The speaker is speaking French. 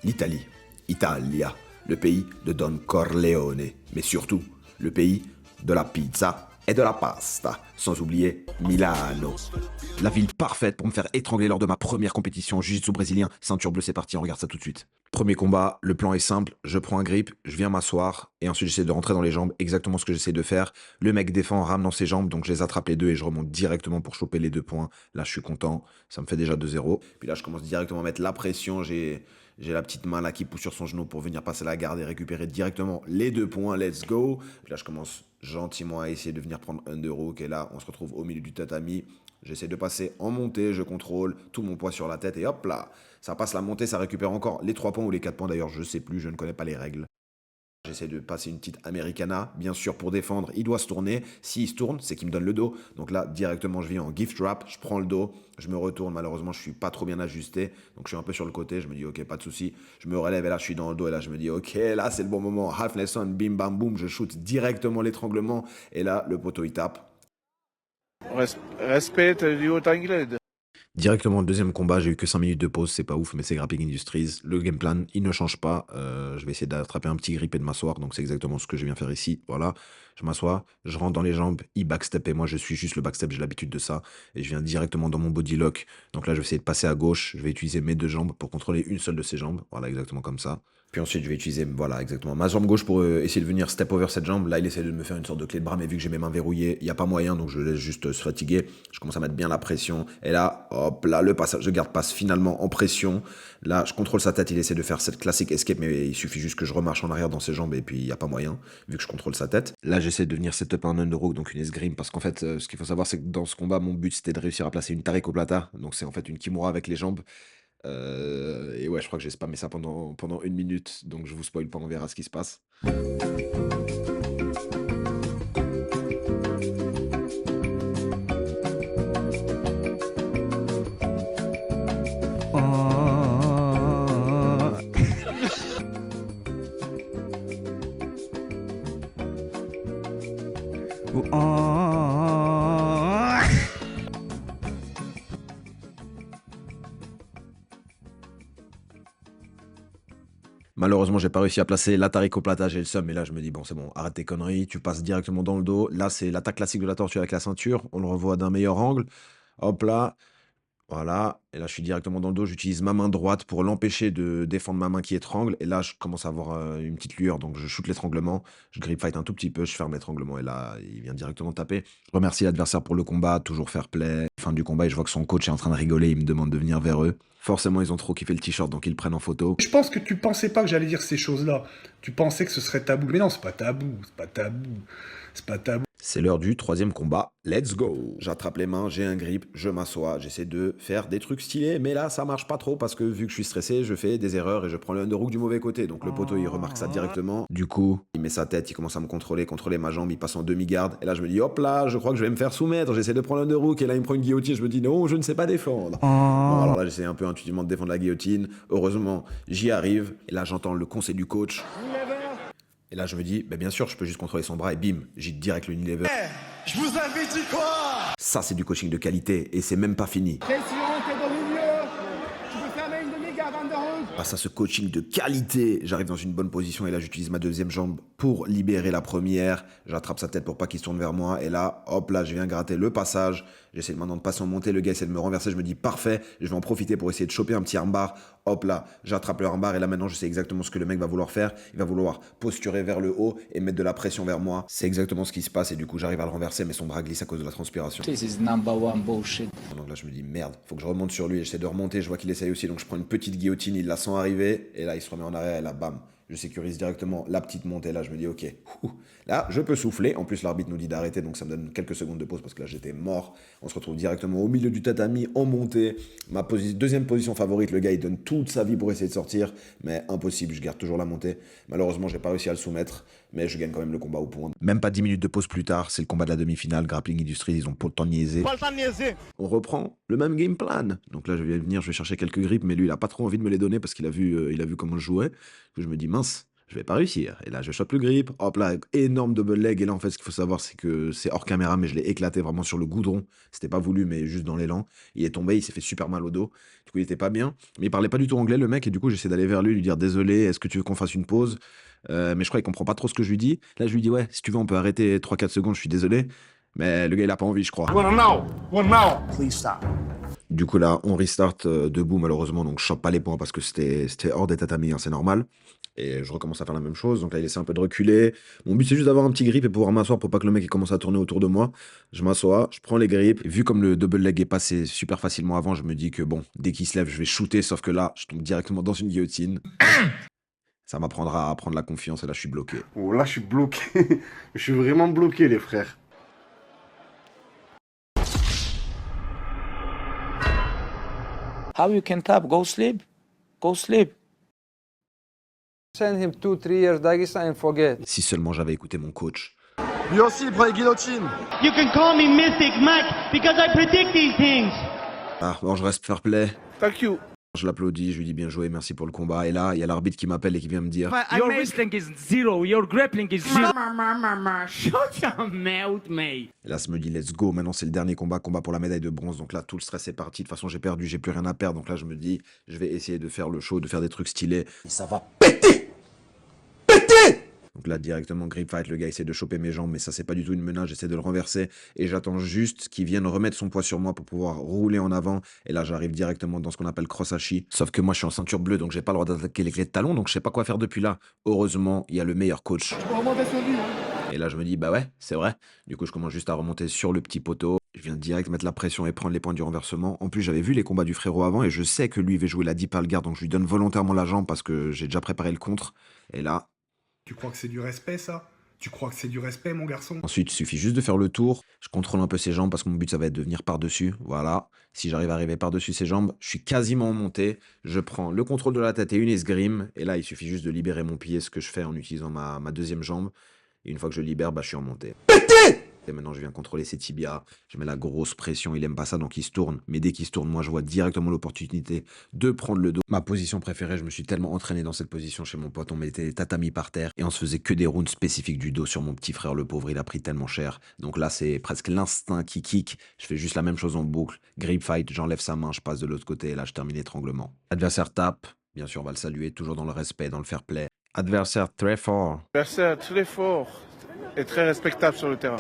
l'Italie, Italia, le pays de Don Corleone, mais surtout le pays de la pizza et de la pasta, sans oublier Milano. La ville parfaite pour me faire étrangler lors de ma première compétition en jiu-jitsu brésilien. Ceinture bleue, c'est parti, on regarde ça tout de suite. Premier combat, le plan est simple, je prends un grip, je viens m'asseoir, et ensuite j'essaie de rentrer dans les jambes, exactement ce que j'essaie de faire. Le mec défend, ramenant ses jambes, donc je les attrape les deux et je remonte directement pour choper les 2 points. Là, je suis content, ça me fait déjà 2-0. Puis là, je commence directement à mettre la pression, j'ai la petite main là qui pousse sur son genou pour venir passer la garde et récupérer directement les 2 points. Let's go. Puis là, je commence gentiment à essayer de venir prendre underhook. Et là, on se retrouve au milieu du tatami. J'essaie de passer en montée, je contrôle tout mon poids sur la tête et hop là, ça passe la montée, ça récupère encore les 3 points ou les 4 points d'ailleurs, je sais plus, je ne connais pas les règles. J'essaie de passer une petite Americana, bien sûr pour défendre, il doit se tourner, s'il se tourne, c'est qu'il me donne le dos. Donc là, directement, je viens en gift wrap, je prends le dos, je me retourne, malheureusement, je suis pas trop bien ajusté, donc je suis un peu sur le côté, je me dis ok, pas de souci, je me relève et là, je suis dans le dos et là, je me dis ok, là, c'est le bon moment, half lesson, bim bam boum, je shoot directement l'étranglement et là, le poteau, il tape. Respeito o Tangled. Directement, le deuxième combat, j'ai eu que 5 minutes de pause, c'est pas ouf, mais c'est Grappling Industries. Le game plan, il ne change pas. Je vais essayer d'attraper un petit grip et de m'asseoir, donc c'est exactement ce que je viens faire ici. Voilà, je m'assois, je rentre dans les jambes, il backstep et moi je suis juste le backstep, j'ai l'habitude de ça. Et je viens directement dans mon body lock. Donc là, je vais essayer de passer à gauche, je vais utiliser mes 2 jambes pour contrôler une seule de ses jambes. Voilà, exactement comme ça. Puis ensuite, je vais utiliser, voilà, exactement, ma jambe gauche pour essayer de venir step over cette jambe. Là, il essaie de me faire une sorte de clé de bras, mais vu que j'ai mes mains verrouillées, il n'y a pas moyen, donc je laisse juste se fatiguer. Je commence à mettre bien la pression. Et là, hop, là, le passage de garde passe finalement en pression. Là, je contrôle sa tête, il essaie de faire cette classique escape, mais il suffit juste que je remarche en arrière dans ses jambes, et puis il n'y a pas moyen, vu que je contrôle sa tête. Là, j'essaie de venir setup un underhook, donc une esgrime, parce qu'en fait, ce qu'il faut savoir, c'est que dans ce combat, mon but, c'était de réussir à placer une Tariko Plata. Donc c'est en fait une Kimura avec les jambes. Et ouais, je crois que j'ai spammé ça pendant 1 minute, donc je vous spoil pas, on verra ce qui se passe. Malheureusement, j'ai pas réussi à placer l'Atari Plata, j'ai le seum, mais là je me dis bon, c'est bon, arrête tes conneries, tu passes directement dans le dos. Là, c'est l'attaque classique de la tortue avec la ceinture, on le revoit d'un meilleur angle. Hop là, voilà, et là je suis directement dans le dos, j'utilise ma main droite pour l'empêcher de défendre ma main qui étrangle, et là je commence à avoir une petite lueur, donc je shoot l'étranglement, je grip fight un tout petit peu, je ferme l'étranglement, et là il vient directement taper. Je remercie l'adversaire pour le combat, toujours fair play. Fin du combat, et je vois que son coach est en train de rigoler, il me demande de venir vers eux. Forcément, ils ont trop kiffé le t-shirt, donc ils le prennent en photo. Je pense que tu pensais pas que j'allais dire ces choses-là. Tu pensais que ce serait tabou. Mais non, c'est pas tabou, c'est pas tabou, c'est pas tabou. C'est l'heure du troisième combat. Let's go! J'attrape les mains, j'ai un grip, je m'assois, j'essaie de faire des trucs stylés, mais là ça marche pas trop parce que vu que je suis stressé, je fais des erreurs et je prends le underhook du mauvais côté. Donc le poteau il remarque ça directement. Du coup, il met sa tête, il commence à me contrôler ma jambe, il passe en demi-garde. Et là je me dis hop là, je crois que je vais me faire soumettre. J'essaie de prendre l'underhook et là il me prend une guillotine. Je me dis non, je ne sais pas défendre. Bon, alors là j'essaie un peu intuitivement de défendre la guillotine. Heureusement, j'y arrive. Et là j'entends le conseil du coach. Et là, je me dis, bah bien sûr, je peux juste contrôler son bras et bim, j'ai direct le Unilever. Je vous avais dit quoi? Ça, c'est du coaching de qualité et c'est même pas fini. Pression, t'es dans le milieu. Tu peux fermer une demi-garde underhook. Grâce à ce coaching de qualité, j'arrive dans une bonne position et là, j'utilise ma deuxième jambe pour libérer la première. J'attrape sa tête pour pas qu'il se tourne vers moi et là, hop là, je viens gratter le passage. J'essaie maintenant de passer en montée, le gars essaie de me renverser, je me dis parfait, je vais en profiter pour essayer de choper un petit armbar. Hop là, j'attrape le armbar et là maintenant je sais exactement ce que le mec va vouloir faire. Il va vouloir posturer vers le haut et mettre de la pression vers moi. C'est exactement ce qui se passe et du coup j'arrive à le renverser mais son bras glisse à cause de la transpiration. This is number one bullshit. Donc là je me dis merde, faut que je remonte sur lui, j'essaie de remonter, je vois qu'il essaye aussi donc je prends une petite guillotine, il la sent arriver et là il se remet en arrière et là bam. Je sécurise directement la petite montée. Là, je me dis, ok, là, je peux souffler. En plus, l'arbitre nous dit d'arrêter, donc ça me donne quelques secondes de pause parce que là, j'étais mort. On se retrouve directement au milieu du tatami, en montée. Ma deuxième position favorite, le gars, il donne toute sa vie pour essayer de sortir, mais impossible, je garde toujours la montée. Malheureusement, j'ai pas réussi à le soumettre, mais je gagne quand même le combat au point. Même pas 10 minutes de pause plus tard, c'est le combat de la demi-finale. Grappling Industries, ils ont pas le temps de niaiser. Pas le temps de niaiser. On reprend le même game plan. Donc là, je vais venir, je vais chercher quelques grips, mais lui, il a pas trop envie de me les donner parce qu'il a vu comment je jouais. Je me dis, mince, je vais pas réussir. Et là, je chope le grip, hop là, énorme double leg. Et là, en fait, ce qu'il faut savoir, c'est que c'est hors caméra, mais je l'ai éclaté vraiment sur le goudron. C'était pas voulu, mais juste dans l'élan. Il est tombé, il s'est fait super mal au dos. Du coup, il était pas bien. Mais il parlait pas du tout anglais, le mec. Et du coup, j'essaie d'aller vers lui dire désolé, est-ce que tu veux qu'on fasse une pause? Mais je crois qu'il comprend pas trop ce que je lui dis. Là, je lui dis ouais, si tu veux, on peut arrêter 3-4 secondes, je suis désolé. Mais le gars, il a pas envie, je crois. Please stop. Du coup, là, on restart debout, malheureusement. Donc, je chope pas les points parce que c'était hors des tatamis, hein, c'est normal. Et je recommence à faire la même chose. Donc là, il essaie un peu de reculer. Mon but, c'est juste d'avoir un petit grip et pouvoir m'asseoir pour pas que le mec il commence à tourner autour de moi. Je m'assois, je prends les grips. Et vu comme le double leg est passé super facilement avant, je me dis que bon, dès qu'il se lève, je vais shooter. Sauf que là, je tombe directement dans une guillotine. Ça m'apprendra à prendre la confiance et là, je suis bloqué. Oh, là, je suis bloqué. Je suis vraiment bloqué, les frères. How you can tap? Go sleep. Go sleep. Send him 2-3 years Dagestan and forget. Si seulement j'avais écouté mon coach. Lui aussi, il prend les guillotines. You can call me Mystic Mac because I predict these things. Ah, bon, je reste fair play. Thank you. Je l'applaudis, je lui dis bien joué, merci pour le combat. Et là, il y a l'arbitre qui m'appelle et qui vient me dire Your wrestling is zero, your grappling is zero. Shut your mouth, mate. Et là, ça me dit let's go. Maintenant, c'est le dernier combat pour la médaille de bronze. Donc là, tout le stress est parti. De toute façon, j'ai perdu, j'ai plus rien à perdre. Donc là, je me dis, je vais essayer de faire le show, de faire des trucs stylés. Et ça va péter. Donc là, directement, grip fight, le gars essaie de choper mes jambes, mais ça, c'est pas du tout une menace. J'essaie de le renverser et j'attends juste qu'il vienne remettre son poids sur moi pour pouvoir rouler en avant. Et là, j'arrive directement dans ce qu'on appelle cross hachi. Sauf que moi, je suis en ceinture bleue, donc j'ai pas le droit d'attaquer les clés de talon, donc je sais pas quoi faire depuis là. Heureusement, il y a le meilleur coach. Tu peux remonter sur lui, hein. Et là, je me dis, bah ouais, c'est vrai. Du coup, je commence juste à remonter sur le petit poteau. Je viens direct mettre la pression et prendre les points du renversement. En plus, j'avais vu les combats du frérot avant et je sais que lui, il va jouer la deep guard, donc je lui donne volontairement la jambe parce que j'ai déjà préparé le contre. Et là, Tu crois que c'est du respect, ça? Tu crois que c'est du respect, mon garçon? ensuite, il suffit juste de faire le tour. Je contrôle un peu ses jambes parce que mon but, ça va être de venir par-dessus. Voilà. Si j'arrive à arriver par-dessus ses jambes, je suis quasiment monté. Je prends le contrôle de la tête et une esgrime. Et là, il suffit juste de libérer mon pied, ce que je fais en utilisant ma deuxième jambe. Et une fois que je libère, bah, je suis en montée. Et maintenant, je viens contrôler ses tibias. Je mets la grosse pression. Il aime pas ça, donc il se tourne. Mais dès qu'il se tourne, moi, je vois directement l'opportunité de prendre le dos. Ma position préférée, je me suis tellement entraîné dans cette position chez mon pote. On mettait les tatamis par terre et on se faisait que des rounds spécifiques du dos sur mon petit frère. Le pauvre, il a pris tellement cher. Donc là, c'est presque l'instinct qui kick. Je fais juste la même chose en boucle. Grip fight, j'enlève sa main, je passe de l'autre côté. Et là, je termine l'étranglement. Adversaire tape. Bien sûr, on va le saluer, toujours dans le respect, dans le fair play. Adversaire très fort. Adversaire très fort et très respectable sur le terrain.